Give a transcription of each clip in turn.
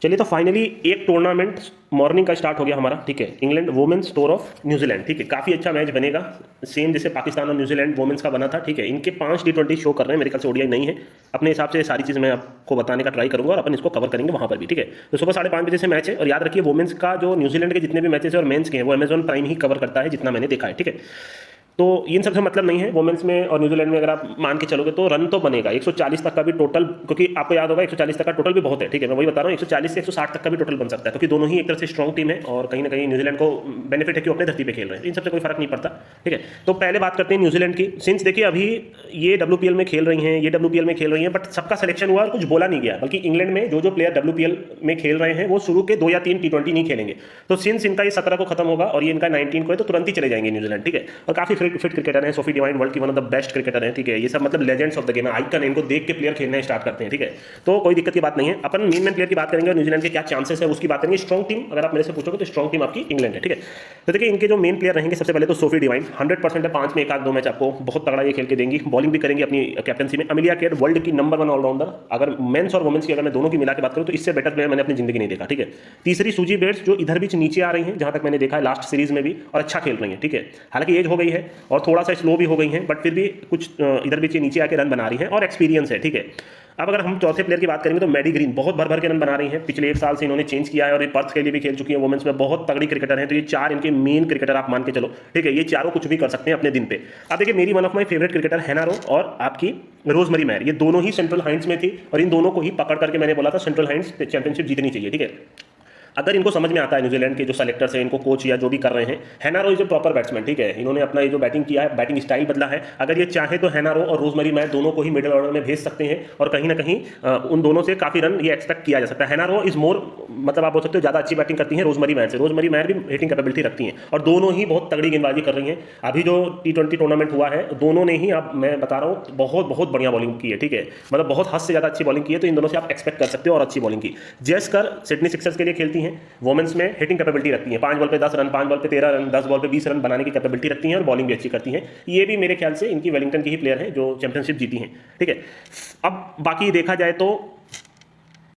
चलिए तो फाइनली एक टूर्नामेंट मॉर्निंग का स्टार्ट हो गया हमारा। ठीक है, England women's tour of New Zealand. ठीक है, काफ़ी अच्छा मैच बनेगा, सेम जैसे पाकिस्तान और न्यूजीलैंड वुमेन्स का बना था। ठीक है, इनके 5 T20 शो कर रहे हैं, मेरे ख्याल से ओडीआई नहीं है। अपने हिसाब से सारी चीज़ मैं आपको बताने का ट्राई करूंगा और अपन इसको कवर करेंगे वहाँ पर भी। ठीक है, तो सुबह 5:30 बजे से मैच है और याद रखिए वुमेन्स का जो न्यूजीलैंड के जितने भी मैचेस है और मेंस के हैं वो अमेजॉन प्राइम ही कवर करता है, जितना मैंने देखा है। ठीक है, तो इन सबसे मतलब नहीं है। वुमेन्स में और न्यूजीलैंड में अगर आप मान के चलोगे तो रन तो बनेगा 140 तक का भी टोटल, क्योंकि आपको याद होगा 140 तक का टोटल भी बहुत है। ठीक है, मैं वही बता रहा हूँ 140 से 160 तक का भी टोटल बन सकता है, क्योंकि दोनों ही एक तरह से स्ट्रॉन्ग टीम है और कहीं ना कहीं न्यूजीलैंड को बेनिफिट है कि वो अपने धरती पे खेल रहे हैं, इन सबसे कोई फर्क नहीं पड़ता। ठीक है, तो पहले बात करते हैं न्यूजीलैंड की। सिंस देखिए अभी ये WPL में खेल रही हैं, ये WPL में खेल रही हैं, बट सबका सिलेक्शन हुआ और कुछ बोला नहीं गया, बल्कि इंग्लैंड में जो प्लेयर WPL में खेल रहे हैं वो शुरू के 2 या 3 T20 नहीं खेलेंगे। तो सिंस इनका ये 17 को खत्म होगा और ये इनका 19 को है, तो तुरंत ही चले जाएंगे न्यूजीलैंड। ठीक है, और काफी फिट क्रिकेटर है। सोफी डिवाइन वर्ल्ड की one of the best cricketer है। ठीक है, ये सब मतलब लेजेंड्स ऑफ द गेम है, आइकन है, इनको देख के प्लेयर खेलना स्टार्ट करते हैं। ठीक है, तो कोई दिक्कत की बात नहीं है। अपन मेन प्लेयर की बात करेंगे और न्यूजीलैंड के क्या चांसेस है उसकी बात करेंगे। स्ट्रॉन्ग टीम अगर आप मेरे से पूछोगे तो स्ट्रॉन्ग टीम आपकी इंग्लैंड है। ठीक है, तो देखिए इनके जो मेन प्लेयर रहेंगे, सबसे पहले तो सोफी डिवाइन 100% है, 5 में 1-2 मैच आपको बहुत तगड़ा ये खेल के देंगी। बॉलिंग भी करेंगी अपनी कैप्टनसी में। अमिलिया केर वर्ल्ड की नंबर 1 ऑलराउंडर, अगर मेंस और वुमेन्स की अगर मैं दोनों की मिला के बात करूं तो इससे बेटर प्लेयर मैंने अपनी जिंदगी नहीं देखा। ठीक है, तीसरी सूजी बेट्स जो इधर बीच नीचे आ रही हैं, जहां तक मैंने देखा है लास्ट सीरीज में भी, और अच्छा खेल रही है। ठीक है, हालांकि एज हो गई है और थोड़ा सा स्लो भी हो गई है, बट फिर भी कुछ इधर बीच नीचे आके रन बना रही है और एक्सपीरियंस है। ठीक है, अब अगर हम चौथे प्लेयर की बात करेंगे तो मैडी ग्रीन बहुत भर के रन बना रही हैं। पिछले 1 साल से इन्होंने चेंज किया है और ये पर्थ के लिए भी खेल चुकी है। वुमेन्स में बहुत तगड़ी क्रिकेटर हैं, तो ये 4 इनके मेन क्रिकेटर आप मान के चलो। ठीक है, ये चारों कुछ भी कर सकते हैं अपने दिन पे। अब देखिए मेरी one of my favourite cricketer हैना रो और आपकी रोजमेरी मैर, ये दोनों ही सेंट्रल हाइंट्स में थी और इन दोनों को ही पकड़ करके मैंने बोला था सेंट्रल हाइंट्स चैंपियनशिप जीतनी चाहिए। ठीक है, अगर इनको समझ में आता है, न्यूजीलैंड के जो सेलेक्टर्स हैं, इनको कोच या जो भी कर रहे हैं, हैनारो इज ए प्रॉपर बैट्समैन। ठीक है, इन्होंने अपना ये जो बैटिंग किया है, बैटिंग स्टाइल बदला है। अगर ये चाहे तो हैनारो और रोजमेरी मैर दोनों को ही मिडिल ऑर्डर में भेज सकते हैं और कहीं ना कहीं उन दोनों से काफी रन ये एक्सपेक्ट किया जा सकता है। हैनारो इज मोर, मतलब आप बोल सकते हो ज्यादा अच्छी बैटिंग करती है रोजमेरी मैर से। रोजमेरी मैर भी हिटिंग कैपेबिलिटी रखती है और दोनों ही बहुत तगड़ी गेंदबाजी कर रही हैं। अभी जो T20 टूर्नामेंट हुआ है, दोनों ने ही, अब मैं बता रहा हूँ, बहुत बढ़िया बॉलिंग की है। ठीक है, मतलब बहुत हद से ज्यादा अच्छी बॉलिंग की है, तो इन दोनों से आप एक्सपेक्ट कर सकते हो और अच्छी बॉलिंग की। जेस्कर सिडनी सिक्सर्स के लिए खेलती हैं, वुमेन्स में हिटिंग कैपेबिलिटी रखती हैं, 5 बॉल पे 10 रन, 5 बॉल पे 13 रन, 10 बॉल पे 20 रन बनाने की कैपेबिलिटी रखती हैं और बॉलिंग भी अच्छी करती हैं। ये भी मेरे ख्याल से इनकी वेलिंगटन की ही प्लेयर है जो चैंपियनशिप जीती हैं। ठीक है, अब बाकी देखा जाए तो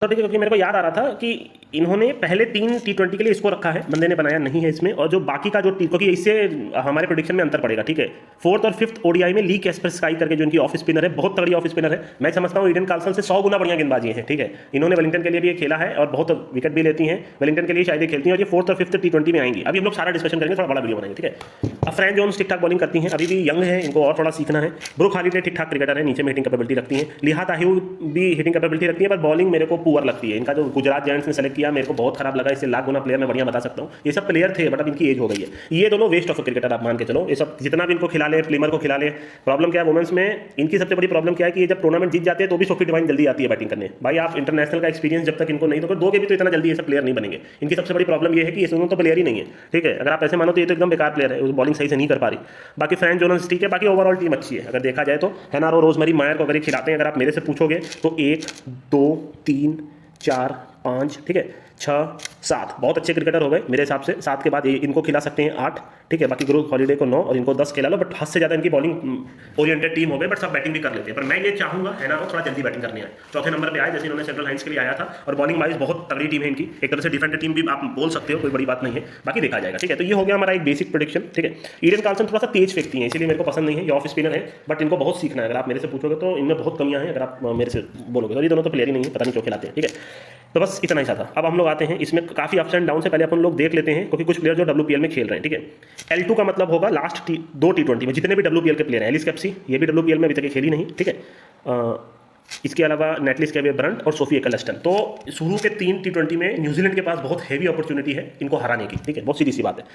देखिए, क्योंकि मेरे को याद आ रहा था कि इन्होंने पहले 3 T20 के लिए इसको रखा है, बंदे ने बनाया नहीं है इसमें, और जो बाकी का जो क्योंकि इससे हमारे प्रेडिक्शन में अंतर पड़ेगा। ठीक है, 4th और 5th ओडीआई में ली कैस्पर स्काई करके जो इनकी ऑफ स्पिनर है, बहुत तगड़ी ऑफ स्पिनर है। मैं समझता हूँ ईडन कार्लसन से 100 गुना बढ़िया गेंदबाजी है। ठीक है, इन्होंने वेलिंगटन के लिए भी खेला है और बहुत विकेट भी लेती हैं, वेलिंगटन के लिए शायद खेलती हैं, और ये 4th और 5th T20 में आएंगी। अभी हम लोग सारा डिस्कशन करेंगे, थोड़ा बड़ा वीडियो बनाएंगे। ठीक है, अब फ्रैंक जोन्स ठीक ठाक बॉलिंग करती हैं, अभी भी यंग है, इनको और थोड़ा सीखना है। ब्रुक हॉलिडे ठीक ठाक क्रिकेटर है, नीचे में हिटिंग कैपेबिलिटी रखती है। लिहा ताहिउ भी हिटिंग कैपेबिलिटी रखती है, पर बॉलिंग मेरे को पुअर लगती है। इनका जो गुजरात जायंट्स ने सेलेक्ट किया मेरे को बहुत खराब लगा, इससे लाख गुना प्लेयर मैं बढ़िया बता सकता हूँ। ये सब प्लेयर थे बट अब इनकी एज हो गई है। ये दोनों वेस्ट ऑफ क्रिकेटर आप मान के चलो। ये सब जितना भी इनको खिला ले, प्लेमर को खिला ले। प्रॉब्लम क्या है वुमेन्स में, इनकी सबसे बड़ी प्रॉब्लम क्या है कि ये जब टूर्नामेंट जीत जाते हैं तो भी सोफी डिवाइन जल्दी आती है बैटिंग करने। भाई आप इंटरनेशनल का एक्सपीरियंस जब तक इनको नहीं दोगे भी तो इतना जल्दी ये सब प्लेयर नहीं बनेंगे। इनकी सबसे बड़ी प्रॉब्लम ये है कि ये दोनों तो प्लेयर ही नहीं है। ठीक है, अगर आप ऐसे मानो तो ये तो एकदम बेकार प्लेयर है, बॉलिंग सही से नहीं कर पा रही। बाकी फ्रैंक जोन्स ठीक है, बाकी ओवरऑल टीम अच्छी है अगर देखा जाए तो। हैनारो रोजमेरी मायर को अगर ये खिलाते हैं, अगर आप मेरे से पूछोगे तो 1 2 3 4 5, ठीक है, 6 7 बहुत अच्छे क्रिकेटर हो गए मेरे हिसाब से। 7 के बाद इनको खिला सकते हैं 8। ठीक है, बाकी ग्रुप हॉलीडे को 9 और इनको 10 खिला लो, बट हद से ज़्यादा इनकी बॉलिंग ओरिएंटेड टीम हो गई, बट सब बैटिंग भी कर लेते हैं। पर मैं ये चाहूंगा है ना, वो थोड़ा जल्दी बैटिंग करनी है। चौथे नंबर पे आए, जैसे इन्होंने सेंट्रल हाइंट्स के लिए आया था, और बॉलिंग वाइज बहुत तगड़ी टीम है इनकी, एक तरह से डिफेंडेड टीम भी आप बोल सकते हो, कोई बड़ी बात नहीं है। बाकी देखा जाएगा। ठीक है, तो ये हो गया हमारा एक बेसिक प्रेडिक्शन। ठीक है, ईडन कार्लसन थोड़ा सा तेज फेंकती है, इसलिए मेरे को पसंद नहीं है। ये ऑफ स्पिनर है, बट इनको बहुत सीखना है। अगर आप मेरे से पूछोगे तो इनमें बहुत कमियां हैं, अगर आप मेरे से बोलोगे तो। ये दोनों तो प्लेयर ही नहीं है, पता नहीं क्यों खिलाते हैं। ठीक है, तो बस इतना ही था। अब हम लोग आते हैं, इसमें काफी अप्स एंड डाउन से पहले अपन लोग देख लेते हैं, क्योंकि कुछ प्लेयर जो WPL में खेल रहे हैं। ठीक है, L2 का मतलब होगा लास्ट 2 T20 में जितने भी WPL के प्लेयर हैं। एलिस कैप्सी ये भी WPL में अभी तक खेली नहीं। ठीक है, इसके अलावा नेटलिस केवे ब्रंट और सोफी एकलस्टन। तो शुरू के 3 T20 में न्यूजीलैंड के पास बहुत हैवी अपॉर्चुनिटी है इनको हराने की। ठीक है, बहुत सीधी सी बात है।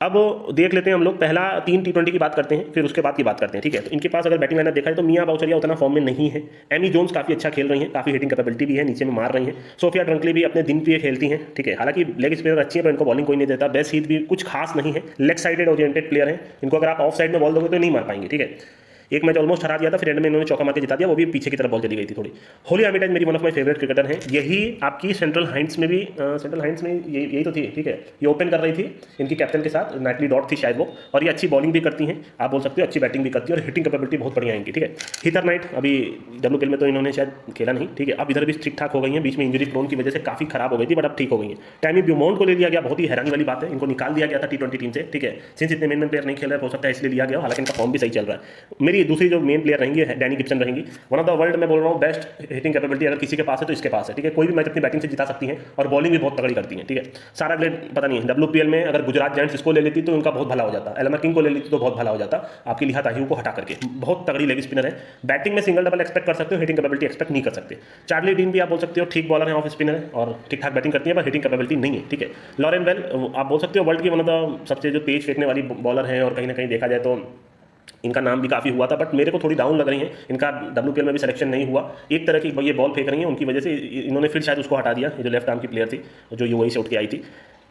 अब देख लेते हैं हम लोग, पहला 3 T20 की बात करते हैं, फिर उसके बाद की बात करते हैं। ठीक है, तो इनके पास अगर बैटिंग लाइनअप देखा जाए तो मियां बाउचरिया उतना फॉर्म में नहीं है। एमी जोन्स काफी अच्छा खेल रही हैं, काफी हिटिंग कैपेबिलिटी भी है, नीचे में मार रही हैं। सोफिया ट्रंकली भी अपने दिन पे खेलती हैं। ठीक है, हालांकि लेग स्पिनर अच्छी है पर इनको बॉलिंग कोई नहीं देता। बेस हीथ भी कुछ खास नहीं है, लेग साइडेड ओरिएंटेड प्लेयर है, इनको अगर आप ऑफ साइड में बॉल दोगे तो नहीं मार पाएंगे। ठीक है, एक मैच ऑलमोस्ट हरा दिया था, फिर एंड में इन्होंने चौका मार के जिता दिया, वो भी पीछे की तरफ बॉल चली गई थी थोड़ी। होली आर्मिटेज मेरी one of my favourite cricketer हैं। यही आपकी सेंट्रल हाइट्स में भी सेंट्रल हाइट्स में यही तो थी, ठीक है, ये ओपन कर रही थी इनकी कैप्टन के साथ, नाइटली डॉट थी शायद वो, और ये अच्छी बॉलिंग भी करती हैं, आप बोल सकते हो अच्छी बैटिंग भी करती है, और हिटिंग कैपेबिलिटी बहुत बढ़िया है इनकी, ठीक है। हीथर नाइट अभी WPL में तो इन्होंने शायद खेला नहीं, ठीक है, अब इधर भी ठीक ठाक हो गई हैं, बीच में इंजरी प्रोन की वजह से काफी खराब हो गई थी, बट अब ठीक हो गई है। टैमी ब्यूमॉन्ट को ले लिया गया, बहुत ही हैरानी वाली बात है, इनको निकाल दिया गया था T20 टीम से, ठीक है, सिंस इतने मेन प्लेयर नहीं खेल रहे, हो सकता है इसलिए लिया गया, हालांकि इनका फॉर्म भी सही चल रहा है। मेरी दूसरी जो मेन प्लेयर रहेंगी डैनी गिब्सन रहेंगी, वन ऑफ द वर्ल्ड में बोल रहा हूँ बेस्ट हिटिंग कैपेबिलिटी अगर किसी के पास है तो इसके पास है, ठीक है, कोई भी मैच अपनी बैटिंग से जिता सकती है, और बॉलिंग भी बहुत तगड़ी करती है, ठीक है। सारा ग्लेड पता नहीं WPL में अगर गुजरात जायंट्स इसको ले लेती तो उनका बहुत भला हो जाता, एल्मा किंग को ले लेती तो बहुत भला हो जाता, आपकी लिहा ताहिऊ को हटा करके, बहुत तगड़ी लेग स्पिनर है। बैटिंग में सिंगल डबल एक्सपेक्ट कर सकते हो, हिटिंग कैपेबिलिटी एक्सपेक्ट नहीं कर सकते। चार्ली डीन भी आप बोल सकते हो ठीक बॉलर है, ऑफ स्पिनर है, और ठीक ठाक बैटिंग करती है, पर हिटिंग कैपेबिलिटी नहीं है, ठीक है। लॉरेन बेल आप बोल सकते हो वर्ल्ड की वन ऑफ द सबसे जो तेज फेंकने वाली बॉलर है, और कहीं ना कहीं देखा जाए तो इनका नाम भी काफ़ी हुआ था, बट मेरे को थोड़ी डाउन लग रही है, इनका WPL में भी सिलेक्शन नहीं हुआ। एक तरह की ये बॉल फेंक रही है, उनकी वजह से इन्होंने फिर शायद उसको हटा दिया, ये जो लेफ्ट आर्म की प्लेयर थी जो UAE से उठ के आई थी।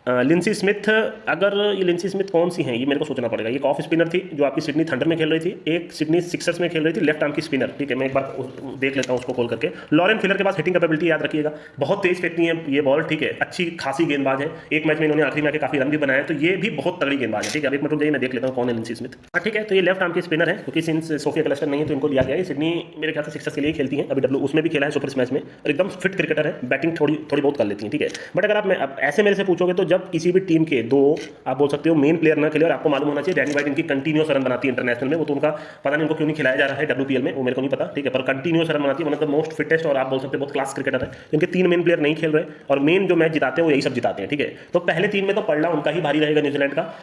लिंसी स्मिथ, अगर ये लिंसी स्मिथ कौन सी हैं ये मेरे को सोचना पड़ेगा। ये ऑफ स्पिनर थी जो आपकी सिडनी थंडर में खेल रही थी, एक सिडनी सिक्सर्स में खेल रही थी, लेफ्ट आर्म की स्पिनर, ठीक है, मैं एक बार देख लेता हूँ उसको कॉल करके। लॉरेन फिलर के पास हिटिंग कैपेबिलिटी याद रखिएगा, बहुत तेज फेंकती है ये बॉल, ठीक है, अच्छी खासी गेंदबाज है, एक मैच में इन्होंने आखिरी में आके काफी रन भी बनाया, तो ये भी बहुत तगड़ी गेंदबाज है, ठीक है। अब एक मिनट जाइए मैं देख लेता हूँ कौन है लिंसी स्मिथ। हाँ ठीक है, तो ये लेफ्ट आर्म की स्पिनर है, क्योंकि सिंस सोफिया क्लस्टर नहीं है तो इनको लिया गया है। सिडनी मेरे ख्याल से सिक्सर्स के लिए खेलती है, अभी उसमें भी खेला है सुपर स्मैश में, और एकदम फिट क्रिकेटर है, बैटिंग थोड़ी बहुत कर लेती है, ठीक है। बट अगर आप ऐसे मेरे से पूछोगे तो जब किसी भी टीम के दो आप बोल सकते हो मेन प्लेयर ना खेले, और आपको मालूम होना चाहिए डैनी वाइट इनकी कंटिन्यूस रन बनाती है इंटरनेशनल में, वो तो उनका पता नहीं उनको क्यों नहीं खिलाया जा रहा है WPL में, वो मेरे को नहीं पता, ठीक है, पर कंटिन्यूस रन बनाती है, one of the most fittest और आप बोल सकते हो बहुत क्लास क्रिकेटर है। इनके 3 मेन प्लेयर नहीं खेल रहे, और मेन जो मैच जिताते हैं वो यही सब जिताते हैं, ठीक है। तो पहले 3 में तो पड़ना उनका ही भारी रहेगा न्यूजीलैंड का।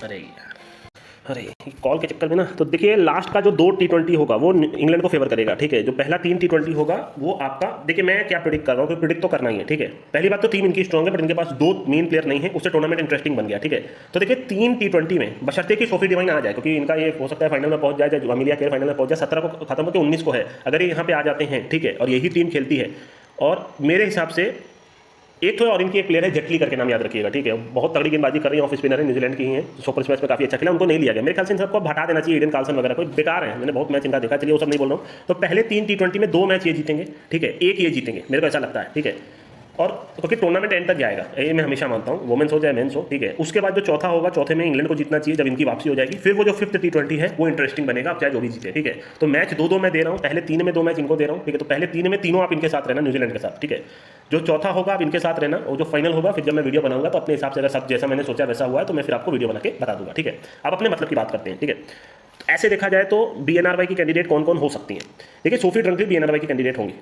अरे यार, अरे कॉल के चक्कर में ना, तो देखिए लास्ट का जो 2 T20 होगा वो इंग्लैंड को फेवर करेगा, ठीक है। जो पहला 3 T20 होगा वो आपका, देखिए मैं क्या प्रिडिक्ट कर रहा हूँ, प्रिडिक्ट तो करना ही है, ठीक है। पहली बात तो टीम इनकी स्ट्रॉन्ग है, बट इनके पास 2 मेन प्लेयर नहीं है, उससे टूर्नामेंट इंटरेस्टिंग बन गया, ठीक है। तो देखिए 3 T20 में बशर्ते कि सोफी डिवाइन आ जाए, क्योंकि इनका ये हो सकता है फाइनल में पहुंच जाए, अमिलिया केयर फाइनल में पहुंच जाए, 17 को खत्म होकर 19 को है, अगर ये यहाँ पे आ जाते हैं, ठीक है, और यही टीम खेलती है, और मेरे हिसाब से एक तो और इनकी एक प्लेयर है जेटली करके, नाम याद रखिएगा, ठीक है, बहुत तगड़ी गेंदबाजी कर रही है, ऑफ स्पिनर है, न्यूजीलैंड की ही है, सुपर स्मैश में काफी अच्छा खेला, उनको नहीं लिया गया। मेरे ख्याल से इन सबको हटा देना चाहिए, ईडन कार्लसन वगैरह कोई बेकार है, मैंने बहुत मैच इनका देखा, चलिए वो सब नहीं बोल रहा हूँ। तो पहले 3 T20 में 2 मैच ये जीतेंगे, ठीक है, एक ये जीतेंगे, मेरे को ऐसा लगता है, ठीक है, और क्योंकि टूर्नामेंट एंड तक जाएगा, ये मैं हमेशा मानता हूँ, वुमेन्स हो चाहे मेंस हो, ठीक है। उसके बाद जो चौथा होगा, चौथे में इंग्लैंड को जीतना चाहिए जब इनकी वापसी हो जाएगी, फिर वो जो 5th T20 है वो इंटरेस्टिंग बनेगा, आप चाहे जो भी जीते, ठीक है। तो मैच 2-2 मैं दे रहा हूँ, पहले 3 में 2 मैच इनको दे रहा हूँ, ठीक है। तो पहले 3 में तीनों आप इनके साथ रहना, न्यूजीलैंड के साथ, ठीक है। जो चौथा होगा आप इनके साथ रहना, और जो फाइनल होगा फिर जब मैं वीडियो बनाऊंगा तो अपने हिसाब से अगर सब जैसा मैंने सोचा वैसा हुआ है तो मैं फिर आपको वीडियो बना के बता दूंगा, ठीक है। अब अपने मतलब की बात करते हैं, ठीक है। ऐसे देखा जाए तो BNRY की कैंडिडेट कौन कौन हो सकती हैं, देखिए सोफी ड्रंकली BNRY की कैंडिडेट होंगी,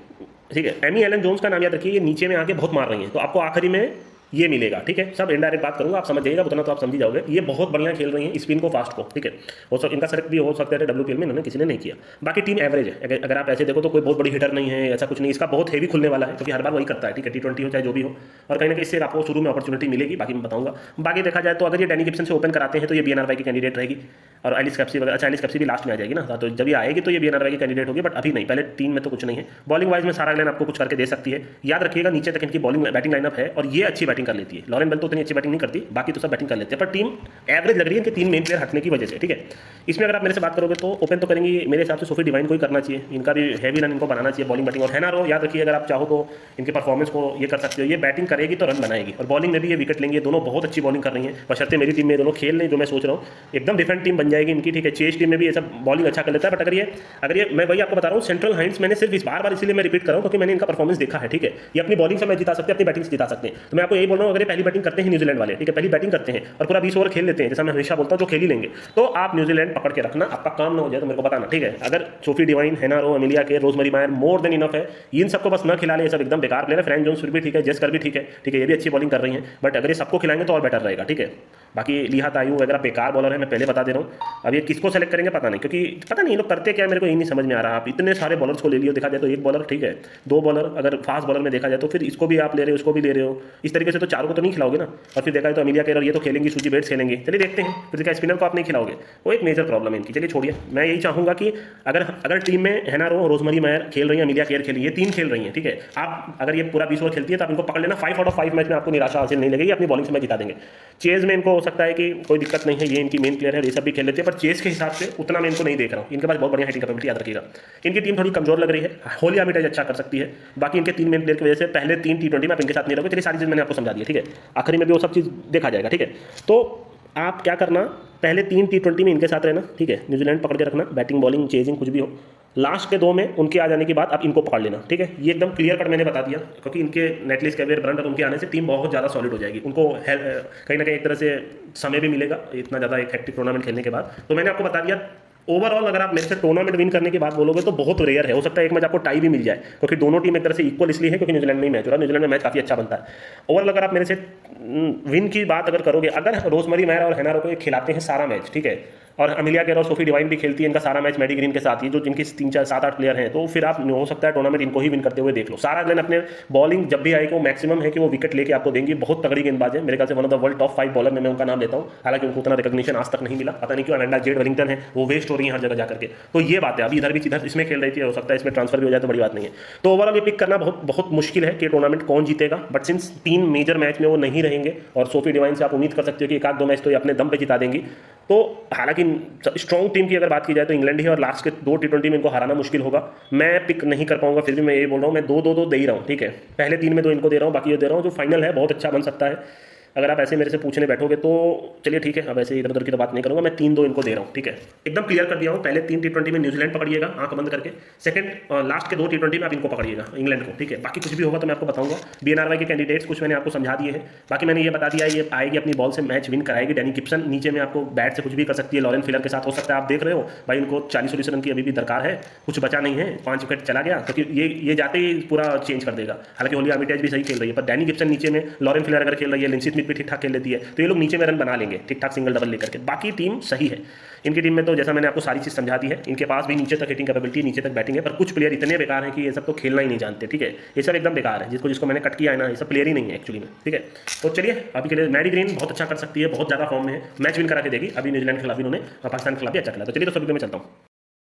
ठीक है। एमी एलन जोन्स का नाम याद रखिए, ये नीचे में आके बहुत मार रही हैं, तो आपको आखिरी में ये मिलेगा, ठीक है। सब इनडायरेक्ट बात करूंगा, आप समझ जाइएगा, उतना तो आप समझ जाओगे। ये बहुत बढ़िया खेल रही हैं स्पिन को, फास्ट को, ठीक है। हो सकता इनका सेलेक्ट भी हो सकता है WPL में, इन्होंने किसी ने नहीं किया। बाकी टीम एवरेज है, अगर आप ऐसे देखो तो कोई बहुत बड़ी हिटर नहीं है, ऐसा कुछ नहीं। इसका बहुत हेवी खुलने वाला है, क्योंकि हर बार वही करता है, ठीक है, T20 हो चाहे जो भी हो, और कहीं ना कहीं इससे आपको शुरू में अपॉर्चुनिटी मिलेगी, बाकी मैं बताऊंगा। बाकी देखा जाए तो अगर ये डैनी गिब्सन से ओपन कराते हैं तो ये BNRY की कैंडिडेट रहेगी, और एलिस कैप्सी वगैरह, अच्छा एलिस कैप्सी भी लास्ट में आ जाएगी ना, तो जब ये आएगी तो ये BNRY की कैंडिडेट होगी, बट अभी नहीं, पहले 3 में तो कुछ नहीं है। बॉलिंग वाइज में सारा लाइन आपको कुछ करके दे सकती है, याद रखिएगा नीचे तक इनकी बॉलिंग बैटिंग लाइनअप है, और ये अच्छी बैटिंग कर लेती है। लॉरेन बेल तो उतनी अच्छी बैटिंग नहीं करती, बाकी तो सब बैटिंग कर लेते हैं, पर टीम एवरेज लग रही है कि 3 मेन प्लेयर हटने की वजह से, ठीक है। इसमें अगर आप मेरे से बात करोगे तो ओपन तो करेंगे मेरे हिसाब से सोफी डिवाइन को ही करना चाहिए, इनका भी हैवी रन इनको बनाना चाहिए, बॉलिंग बैटिंग। और हैना रो याद रखिए, अगर आप चाहो तो इनके परफॉर्मेंस को ये कर सकते हो, ये बैटिंग करेगी तो रन बनाएगी, और बॉलिंग में भी ये विकेट लेंगे, दोनों बहुत अच्छी बॉलिंग कर रही हैं, बशर्ते मेरी टीम में दोनों खेल लें, जो मैं सोच रहा हूँ, एकदम डिफरेंट टीम बन जाएगी इनकी, ठीक है। चेस टीम में भी ये सब बॉलिंग अच्छा कर लेता है, बट अगर ये मैं वही आपको बता रहा हूँ, सेंट्रल हाइट्स मैंने सिर्फ इस बार इसीलिए मैं रिपीट कर रहा हूँ क्योंकि मैंने इनका परफॉर्मेंस देखा है, ठीक है। ये अपनी बॉलिंग से मैच जिता सकते हैं, अपनी बैटिंग से जिता सकते हैं, तो मैं आपको यही बोल रहा हूँ, अगर ये पहली बैटिंग करते हैं न्यूजीलैंड वाले, ठीक है, पहली बैटिंग करते हैं और पूरा 20 ओवर खेल लेते हैं, जैसा मैं हमेशा बोलता हूँ, जो खेल ही लेंगे, तो आप न्यूजीलैंड पकड़ के रखना, आपका काम ना हो जाए तो मेरे को बताना, ठीक है। अगर सोफी डिवाइन, हैना रो, अमिलिया केयर, रोजमेरी मायर मोर देन इनफ है, इन सबको बस न खिला ले, ये सब एकदम बेकार प्लेयर है। फ्रैंक जोन्स फिर भी ठीक है, जेस्कर भी ठीक है, ये भी अच्छी बॉलिंग कर रही है, बट अगर ये सबको खिलाएंगे तो और बेटर रहेगा, ठीक है। बाकी लिहा तायू वगैरह बेकार बॉलर है, मैं पहले बता दे रहा हूँ। अब ये किसको सेलेक्ट करेंगे पता नहीं, क्योंकि पता नहीं ये लोग करते क्या है, मेरे को यही नहीं समझ में आ रहा। आप इतने सारे बॉलर्स को ले लियो, देखा जाए तो एक बॉलर ठीक है, 2 बॉलर, अगर फास्ट बॉलर में देखा जाए तो फिर इसको भी आप ले रहे हो, उसको भी ले रहे हो, इस तरीके से से तो चारों को तो नहीं खिलाओगे ना, और फिर देखा है तो अमिलिया केयर और ये तो खेलेंगी, सूजी बेट्स खेलेंगे, चलिए देखते हैं फिर क्या स्पिनर को आप नहीं खिलाओगे, वो एक मेजर प्रॉब्लम है इनकी। चलिए छोड़िए, मैं यही चाहूँगा कि अगर टीम में हेना रो, रोजमरी मैयर खेल रही है, अमिलिया केयर खेली, ये 3 खेल रही हैं, ठीक है, आप अगर ये पूरा 20 ओवर खेलती है तो आप इनको पकड़ लेना, 5 आउट ऑफ 5 मैच में आपको निराशा हासिल नहीं लगेगी, अपनी बॉलिंग से मैच जिता देंगे। चेज में इनको हो सकता है कि कोई दिक्कत नहीं है, ये इनकी मेन प्लेयर है, ये सब भी खेल लेते हैं, पर चेज के हिसाब से उतना मैं इनको नहीं देख रहा हूँ। इनके पास बहुत बढ़िया हिटिंग कैपेबिलिटी, याद रखिएगा। इनकी टीम थोड़ी कमजोर लग रही है, होली आर्मिटेज अच्छा कर सकती है, बाकी इनके 3 मेन प्लेयर की वजह से पहले 3 T20 में आप इनके साथ नहीं रहोगे। चलिए सारी चीज़ मैंने आपको समझा दी है, ठीक है, आखिरी में भी वो सब चीज़ देखा जाएगा, ठीक है। तो आप क्या करना, पहले 3 T20 में इनके साथ रहना, ठीक है, न्यूजीलैंड पकड़ के रखना, बैटिंग बॉलिंग चेजिंग कुछ भी हो, लास्ट के 2 में उनके आ जाने के बाद आप इनको पकड़ लेना, ठीक है। ये एकदम क्लियर कट मैंने बता दिया, क्योंकि इनके नेटलिस्ट कैवियर ब्रंट और उनके आने से टीम बहुत ज़्यादा सॉलिड हो जाएगी, उनको कहीं ना कहीं एक तरह से समय भी मिलेगा इतना ज़्यादा एक हेक्टिक टूर्नामेंट खेलने के बाद। तो मैंने आपको बता दिया ओवरऑल, अगर आप मेरे से टूर्नामेंट विन करने की बात बोलोगे तो बहुत रेयर है, हो सकता है एक मैच आपको टाई भी मिल जाए, क्योंकि दोनों टीम एक तरह से इक्वल इसलिए है क्योंकि न्यूजीलैंड में ही मैच हो रहा है, न्यूजीलैंड में मैच काफ़ी अच्छा बनता है। ओवरऑल अगर आप मेरे से विन की बात अगर करोगे, अगर रोजमरी मैयर और हेना रो को खिलाते हैं सारा मैच, ठीक है, और अमिलिया केयर और सोफी डिवाइन भी खेलती है इनका सारा मैच मैडी ग्रीन के साथ ही, जो जिनके 3 4 7 8 प्लेयर हैं, तो फिर आप हो सकता है टूर्नामेंट इनको ही विन करते हुए देख लो। सारा ग्लेन अपने बॉलिंग जब भी आएगी वो मैक्सिमम है कि वो विकेट लेके आपको देंगी, बहुत तगड़ी गेंदबाज है, मेरे ख्याल से one of the world top 5 bowler में मैं उनका नाम लेता हूँ, हालांकि उनको उतना रिकॉग्निशन आज तक नहीं मिला, पता नहीं क्यों। अमेंडा जेड वेलिंगटन है, वो वेस्ट हो रही है हर जगह जाकर के, तो ये बात है। अभी इधर भी इधर इसमें खेल रही थी, हो सकता है इसमें ट्रांसफर भी हो जाए तो बड़ी बात नहीं है। तो ओवरऑल ये पिक करना बहुत बहुत मुश्किल है कि टूर्नामेंट कौन जीतेगा, बट सिंस 3 मेजर मैच में वो नहीं रहेंगे और सोफी डिवाइन से आप उम्मीद कर सकते हो कि 1 आध 2 मैच तो ये अपने दम पे जिता देंगी, तो हालांकि स्ट्रॉन्ग टीम की अगर बात की जाए तो इंग्लैंड ही, और लास्ट के 2 T20 में इनको हराना मुश्किल होगा। मैं पिक नहीं कर पाऊंगा, फिर भी मैं यही बोल रहा हूँ, मैं 2-2-2 दे ही रहा हूँ, ठीक है, पहले 3 में 2 इनको दे रहा हूँ, बाकी ये दे रहा हूँ, जो फाइनल है बहुत अच्छा बन सकता है। अगर आप ऐसे मेरे से पूछने बैठोगे तो चलिए ठीक है, अब ऐसे इधर उधर की तो बात नहीं करूंगा, मैं 3-2 इनको दे रहा हूँ, ठीक है, एकदम क्लियर कर दिया हूँ। पहले 3 T20 में न्यूजीलैंड पकड़िएगा आंख बंद करके, सेकंड लास्ट के 2 T20 में आप इनको पकड़िएगा इंग्लैंड को, ठीक है, बाकी कुछ भी होगा तो मैं आपको बताऊंगा। BNRY के कैंडिडेट्स कुछ मैंने आपको समझा दिए हैं, बाकी मैंने ये बता दिया ये आएगी अपनी बॉल से मैच विन कराएगी। डैनी गिब्सन नीचे में आपको बैट से कुछ भी कर सकती है, लॉरेन फिलर के साथ हो सकता है, आप देख रहे हो भाई इनको 40-40 रन की अभी भी दरकार है, कुछ बचा नहीं है, 5 विकेट चला गया, क्योंकि ये जाते ही पूरा चेंज कर देगा। हालांकि होली आर्मिटेज भी सही खेल रही है, पर डैनी गिब्सन नीचे में, लॉरेन फिलर अगर खेल रही है, लिंसी स्मिथ भी ठीक ठाक खेल लेती है, तो ये लोग नीचे में रन बना लेंगे ठीक ठाक सिंगल डबल लेकर के। बाकी टीम सही है, इनकी टीम में तो जैसा मैंने आपको सारी चीज़ समझा दी है, इनके पास भी नीचे तक हिटिंग कैपेबिलिटी, नीचे तक बैटिंग है, पर कुछ प्लेयर इतने बेकार हैं कि ये सब तो खेलना ही नहीं जानते, ठीक है, ये सब एकदम बेकार है, जिसको मैंने कट किया है ना, ये सब प्लेयर ही नहीं है एक्चुअली में, ठीक है। तो चलिए अभी के लिए मैडी ग्रीन बहुत अच्छा कर सकती है, बहुत ज़्यादा फॉर्म में है, मैच विन करा के देगी, अभी न्यूजीलैंड के खिलाफ भी उन्होंने, पाकिस्तान के खिलाफ भी अच्छा खेला। तो चलिए तो सभी को मैं चलता हूँ।